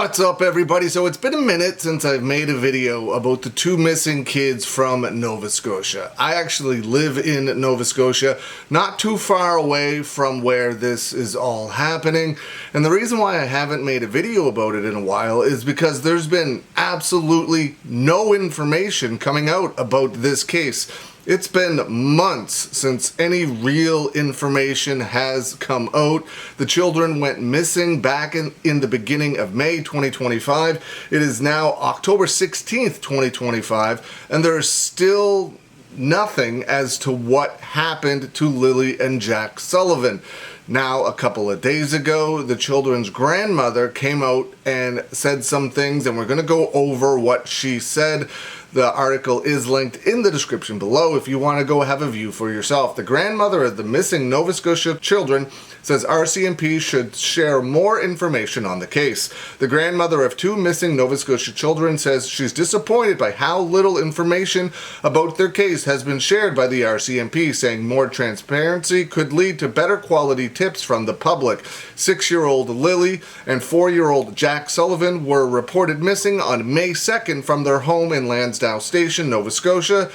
What's up, everybody? So it's been a minute since I've made a video about the two missing kids from Nova Scotia. I actually live in Nova Scotia, not too far away from where this is all happening. And the reason why I haven't made a video about it in a while is because there's been absolutely no information coming out about this case. It's been months since any real information has come out. The children went missing back in the beginning of May 2025. It is now October 16th, 2025, and there is still nothing as to what happened to Lilly and Jack Sullivan. Now, a couple of days ago, the children's grandmother came out and said some things, and we're going to go over what she said. The article is linked in the description below if you want to go have a view for yourself. The grandmother of the missing Nova Scotia children says RCMP should share more information on the case. The grandmother of two missing Nova Scotia children says she's disappointed by how little information about their case has been shared by the RCMP, saying more transparency could lead to better quality tips from the public. 6-year-old Lilly and 4-year-old Jack Sullivan were reported missing on May 2nd from their home in Lansdowne Station, Nova Scotia.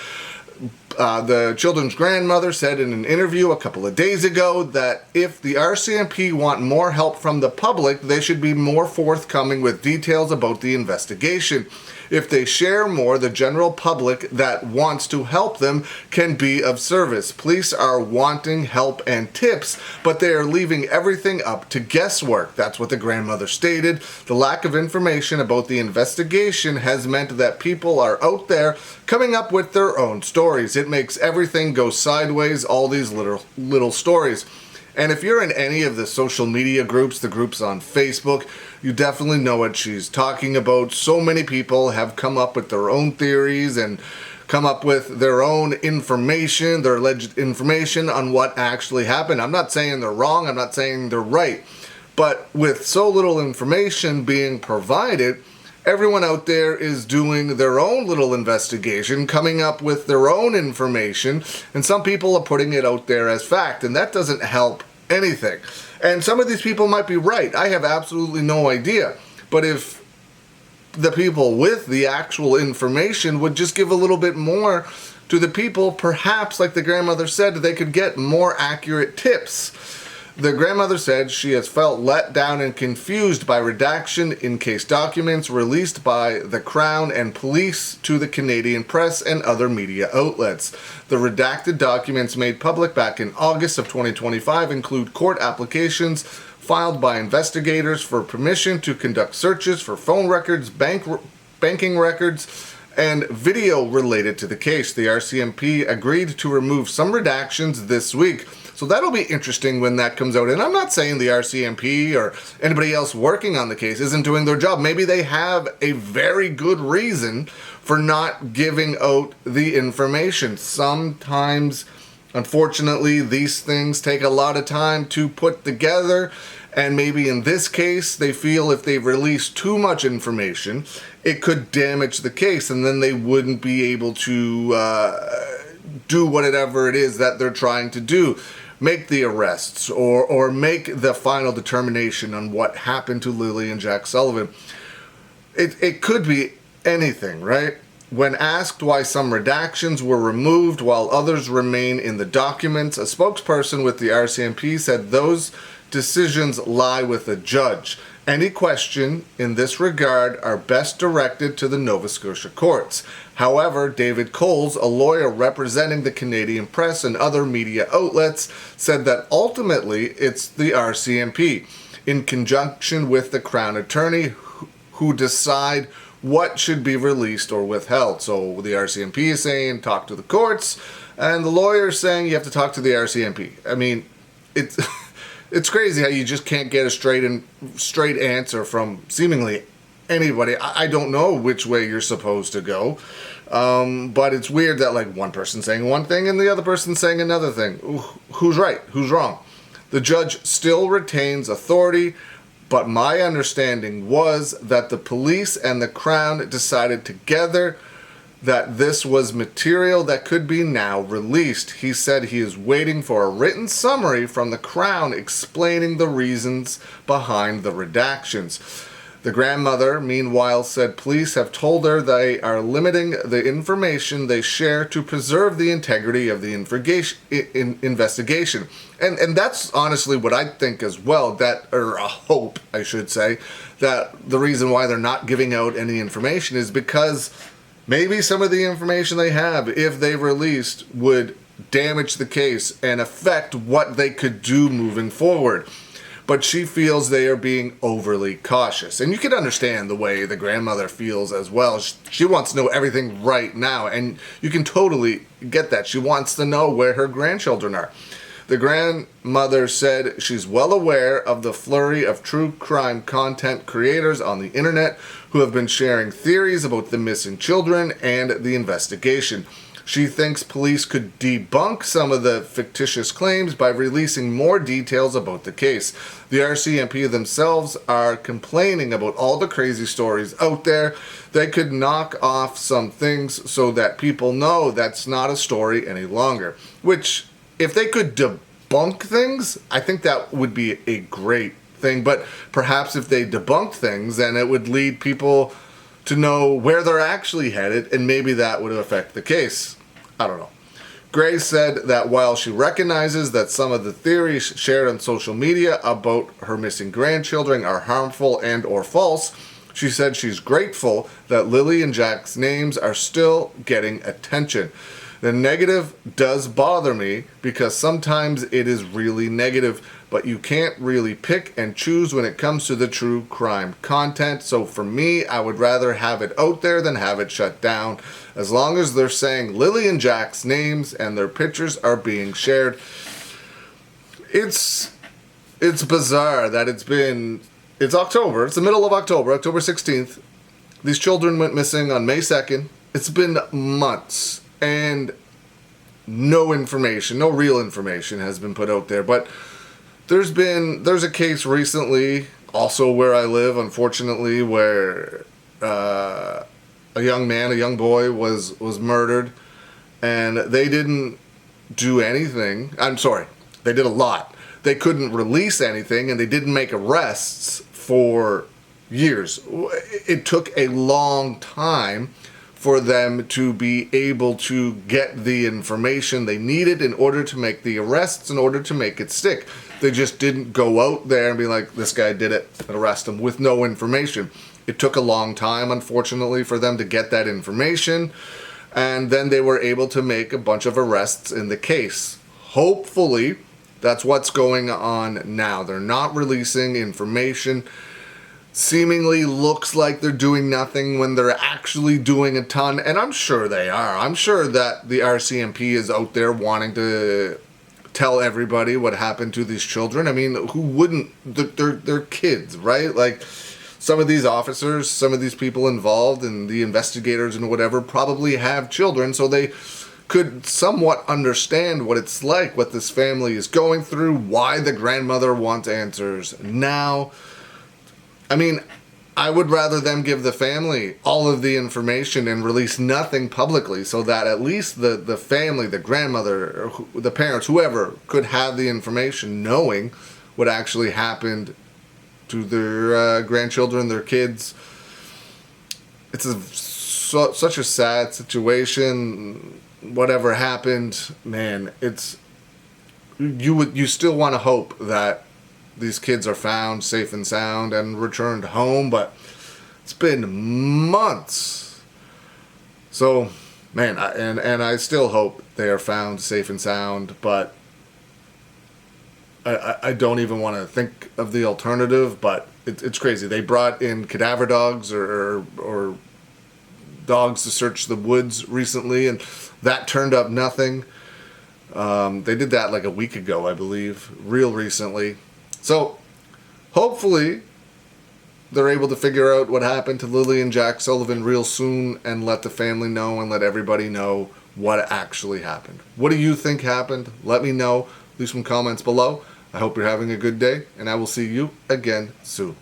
The children's grandmother said in an interview a couple of days ago that if the RCMP want more help from the public, they should be more forthcoming with details about the investigation. If they share more, the general public that wants to help them can be of service. Police are wanting help and tips, but they are leaving everything up to guesswork. That's what the grandmother stated. The lack of information about the investigation has meant that people are out there coming up with their own stories. It makes everything go sideways, all these little stories. And if you're in any of the social media groups, the groups on Facebook, you definitely know what she's talking about. So many people have come up with their own theories and come up with their own information, their alleged information on what actually happened. I'm not saying they're wrong, I'm not saying they're right. But with so little information being provided, everyone out there is doing their own little investigation, coming up with their own information, and some people are putting it out there as fact, and that doesn't help anything. And some of these people might be right. I have absolutely no idea. But if the people with the actual information would just give a little bit more to the people, perhaps, like the grandmother said, they could get more accurate tips. The grandmother said she has felt let down and confused by redaction in case documents released by the Crown and police to the Canadian press and other media outlets. The redacted documents made public back in August of 2025 include court applications filed by investigators for permission to conduct searches for phone records, banking records, and video related to the case. The RCMP agreed to remove some redactions this week. So that'll be interesting when that comes out. And I'm not saying the RCMP or anybody else working on the case isn't doing their job. Maybe they have a very good reason for not giving out the information. Sometimes, unfortunately, these things take a lot of time to put together. And maybe in this case, they feel if they release too much information, it could damage the case. And then they wouldn't be able to do whatever it is that they're trying to do. Make the arrests or make the final determination on what happened to Lilly and Jack Sullivan. It could be anything, right? When asked why some redactions were removed while others remain in the documents, a spokesperson with the RCMP said those decisions lie with the judge. Any question in this regard are best directed to the Nova Scotia courts. However, David Coles, a lawyer representing the Canadian press and other media outlets, said that ultimately it's the RCMP, in conjunction with the Crown Attorney, who decide what should be released or withheld. So the RCMP is saying talk to the courts, and the lawyer is saying you have to talk to the RCMP. I mean, it's... It's crazy how you just can't get a straight answer from seemingly anybody. I don't know which way you're supposed to go, but it's weird that like one person's saying one thing and the other person's saying another thing. Who's right? Who's wrong? The judge still retains authority, but my understanding was that the police and the Crown decided together that this was material that could be now released. He said he is waiting for a written summary from the Crown explaining the reasons behind the redactions. The grandmother, meanwhile, said police have told her they are limiting the information they share to preserve the integrity of the investigation. And that's honestly what I think as well, or a hope, I should say, that the reason why they're not giving out any information is because maybe some of the information they have, if they released, would damage the case and affect what they could do moving forward. But she feels they are being overly cautious. And you can understand the way the grandmother feels as well. She wants to know everything right now, and you can totally get that. She wants to know where her grandchildren are. The grandmother said she's well aware of the flurry of true crime content creators on the internet who have been sharing theories about the missing children and the investigation. She thinks police could debunk some of the fictitious claims by releasing more details about the case. The RCMP themselves are complaining about all the crazy stories out there. They could knock off some things so that people know that's not a story any longer. Which, if they could debunk things, I think that would be a great thing. But perhaps if they debunked things, then it would lead people to know where they're actually headed, and maybe that would affect the case. I don't know. Gray said that while she recognizes that some of the theories shared on social media about her missing grandchildren are harmful and or false, she said she's grateful that Lilly and Jack's names are still getting attention. The negative does bother me because sometimes it is really negative, but you can't really pick and choose when it comes to the true crime content. So for me, I would rather have it out there than have it shut down. As long as they're saying Lilly and Jack's names and their pictures are being shared. It's bizarre that it's October. It's the middle of October, October 16th. These children went missing on May 2nd. It's been months. And no information, no real information has been put out there. But there's a case recently, also where I live, unfortunately, where a young boy was murdered, and they didn't do anything. I'm sorry, they did a lot. They couldn't release anything, and they didn't make arrests for years. It took a long time for them to be able to get the information they needed in order to make the arrests, in order to make it stick. They just didn't go out there and be like, this guy did it, and arrest him with no information. It took a long time, unfortunately, for them to get that information, and then they were able to make a bunch of arrests in the case. Hopefully, that's what's going on now. They're not releasing information. Seemingly looks like they're doing nothing when they're actually doing a ton, and I'm sure they are. I'm sure that the RCMP is out there wanting to tell everybody what happened to these children. I mean, who wouldn't? They're kids, right? Like, some of these officers, some of these people involved, and the investigators and whatever probably have children, so they could somewhat understand what it's like, what this family is going through, why the grandmother wants answers now. I mean, I would rather them give the family all of the information and release nothing publicly, so that at least the family, the grandmother, or the parents, whoever, could have the information knowing what actually happened to their grandchildren, their kids. It's such a sad situation. Whatever happened, man, you still want to hope that these kids are found safe and sound and returned home, but it's been months. So, man, I still hope they are found safe and sound, but I don't even want to think of the alternative, but it's crazy. They brought in cadaver dogs or dogs to search the woods recently, and that turned up nothing. They did that like a week ago, I believe, real recently. So, hopefully, they're able to figure out what happened to Lilly and Jack Sullivan real soon and let the family know and let everybody know what actually happened. What do you think happened? Let me know. Leave some comments below. I hope you're having a good day, and I will see you again soon.